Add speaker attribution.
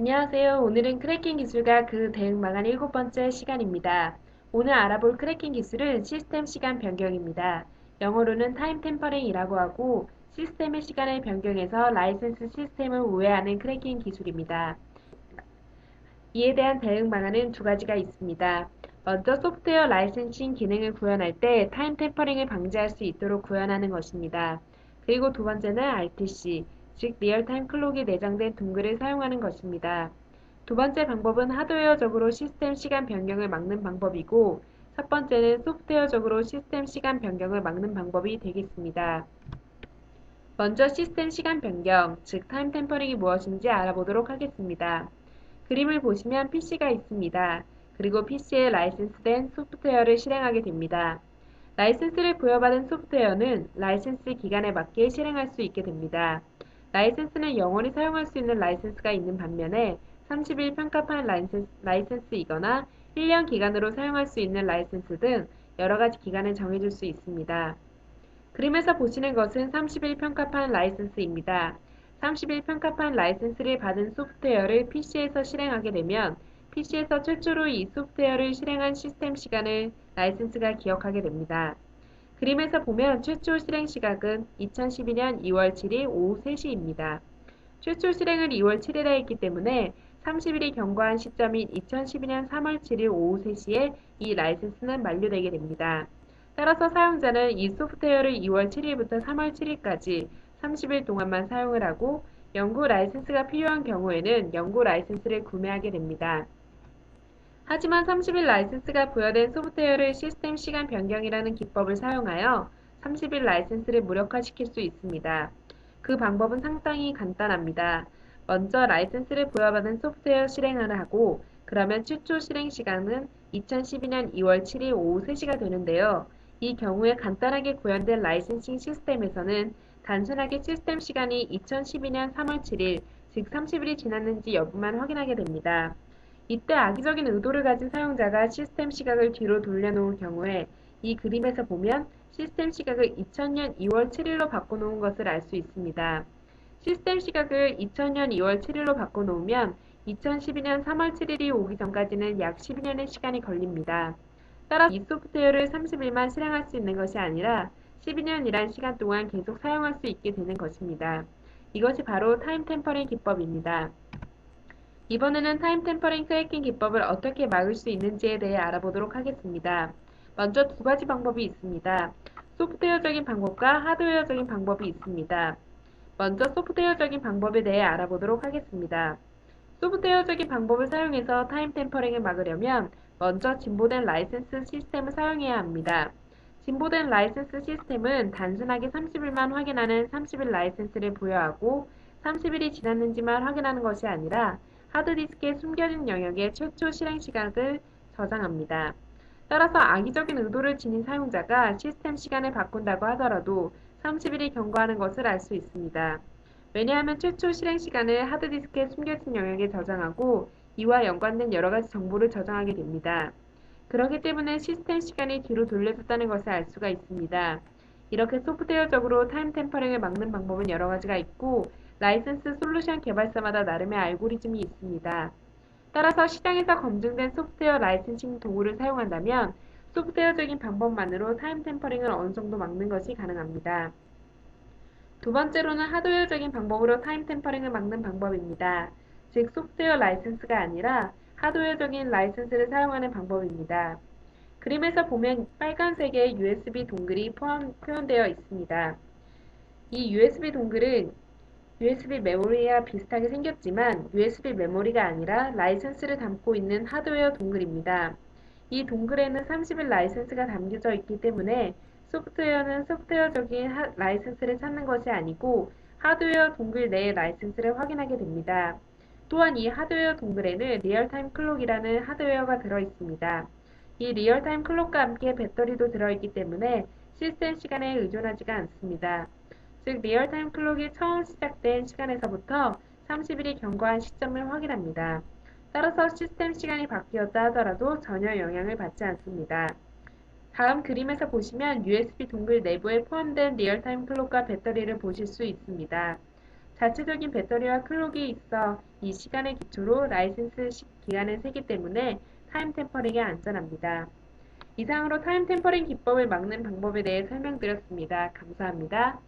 Speaker 1: 안녕하세요. 오늘은 크래킹 기술과 그 대응방안 7번째 시간입니다. 오늘 알아볼 크래킹 기술은 시스템 시간 변경입니다. 영어로는 타임 템퍼링이라고 하고 시스템의 시간을 변경해서 라이센스 시스템을 우회하는 크래킹 기술입니다. 이에 대한 대응 방안은 두 가지가 있습니다. 먼저 소프트웨어 라이센싱 기능을 구현할 때 타임 템퍼링을 방지할 수 있도록 구현하는 것입니다. 그리고 두 번째는 RTC, 즉 리얼타임 클록이 내장된 동글을 사용하는 것입니다. 두 번째 방법은 하드웨어적으로 시스템 시간 변경을 막는 방법이고, 첫 번째는 소프트웨어적으로 시스템 시간 변경을 막는 방법이 되겠습니다. 먼저 시스템 시간 변경, 즉 타임 템퍼링이 무엇인지 알아보도록 하겠습니다. 그림을 보시면 PC가 있습니다. 그리고 PC에 라이센스된 소프트웨어를 실행하게 됩니다. 라이센스를 부여받은 소프트웨어는 라이센스 기간에 맞게 실행할 수 있게 됩니다. 라이센스는 영원히 사용할 수 있는 라이센스가 있는 반면에 30일 평가판 라이센스이거나 1년 기간으로 사용할 수 있는 라이센스 등 여러가지 기간을 정해줄 수 있습니다. 그림에서 보시는 것은 30일 평가판 라이센스입니다. 30일 평가판 라이센스를 받은 소프트웨어를 PC에서 실행하게 되면 PC에서 최초로 이 소프트웨어를 실행한 시스템 시간을 라이센스가 기억하게 됩니다. 그림에서 보면 최초 실행 시각은 2012년 2월 7일 오후 3시입니다. 최초 실행을 2월 7일에 했기 때문에 30일이 경과한 시점인 2012년 3월 7일 오후 3시에 이 라이센스는 만료되게 됩니다. 따라서 사용자는 이 소프트웨어를 2월 7일부터 3월 7일까지 30일 동안만 사용을 하고 연구 라이센스가 필요한 경우에는 연구 라이센스를 구매하게 됩니다. 하지만 30일 라이센스가 부여된 소프트웨어를 시스템 시간 변경이라는 기법을 사용하여 30일 라이센스를 무력화시킬 수 있습니다. 그 방법은 상당히 간단합니다. 먼저 라이센스를 부여받은 소프트웨어 실행을 하고 그러면 최초 실행 시간은 2012년 2월 7일 오후 3시가 되는데요. 이 경우에 간단하게 구현된 라이센싱 시스템에서는 단순하게 시스템 시간이 2012년 3월 7일, 즉 30일이 지났는지 여부만 확인하게 됩니다. 이때 악의적인 의도를 가진 사용자가 시스템 시각을 뒤로 돌려놓을 경우에 이 그림에서 보면 시스템 시각을 2000년 2월 7일로 바꿔놓은 것을 알 수 있습니다. 시스템 시각을 2000년 2월 7일로 바꿔놓으면 2012년 3월 7일이 오기 전까지는 약 12년의 시간이 걸립니다. 따라서 이 소프트웨어를 30일만 실행할 수 있는 것이 아니라 12년이란 시간 동안 계속 사용할 수 있게 되는 것입니다. 이것이 바로 타임 템퍼링 기법입니다. 이번에는 타임 템퍼링 크래킹 기법을 어떻게 막을 수 있는지에 대해 알아보도록 하겠습니다. 먼저 두 가지 방법이 있습니다. 소프트웨어적인 방법과 하드웨어적인 방법이 있습니다. 먼저 소프트웨어적인 방법에 대해 알아보도록 하겠습니다. 소프트웨어적인 방법을 사용해서 타임 템퍼링을 막으려면 먼저 진보된 라이센스 시스템을 사용해야 합니다. 진보된 라이센스 시스템은 단순하게 30일만 확인하는 30일 라이센스를 부여하고 30일이 지났는지만 확인하는 것이 아니라 하드디스크에 숨겨진 영역의 최초 실행 시각을 저장합니다. 따라서 악의적인 의도를 지닌 사용자가 시스템 시간을 바꾼다고 하더라도 30일이 경과하는 것을 알 수 있습니다. 왜냐하면 최초 실행 시간을 하드디스크에 숨겨진 영역에 저장하고 이와 연관된 여러가지 정보를 저장하게 됩니다. 그렇기 때문에 시스템 시간이 뒤로 돌려졌다는 것을 알 수가 있습니다. 이렇게 소프트웨어적으로 타임 템퍼링을 막는 방법은 여러 가지가 있고 라이센스 솔루션 개발사마다 나름의 알고리즘이 있습니다. 따라서 시장에서 검증된 소프트웨어 라이센싱 도구를 사용한다면 소프트웨어적인 방법만으로 타임 템퍼링을 어느 정도 막는 것이 가능합니다. 두 번째로는 하드웨어적인 방법으로 타임 템퍼링을 막는 방법입니다. 즉 소프트웨어 라이센스가 아니라 하드웨어적인 라이센스를 사용하는 방법입니다. 그림에서 보면 빨간색의 USB 동글이 표현되어 있습니다. 이 USB 동글은 USB 메모리와 비슷하게 생겼지만 USB 메모리가 아니라 라이센스를 담고 있는 하드웨어 동글입니다. 이 동글에는 30일 라이센스가 담겨져 있기 때문에 소프트웨어는 소프트웨어적인 라이센스를 찾는 것이 아니고 하드웨어 동글 내의 라이센스를 확인하게 됩니다. 또한 이 하드웨어 동글에는 리얼타임 클록이라는 하드웨어가 들어있습니다. 이 리얼타임 클록과 함께 배터리도 들어있기 때문에 시스템 시간에 의존하지가 않습니다. 즉 리얼타임 클록이 처음 시작된 시간에서부터 30일이 경과한 시점을 확인합니다. 따라서 시스템 시간이 바뀌었다 하더라도 전혀 영향을 받지 않습니다. 다음 그림에서 보시면 USB 동글 내부에 포함된 리얼타임 클록과 배터리를 보실 수 있습니다. 자체적인 배터리와 클록이 있어 이 시간을 기초로 라이센스 기간을 세기 때문에 타임 템퍼링이 안전합니다. 이상으로 타임 템퍼링 기법을 막는 방법에 대해 설명드렸습니다. 감사합니다.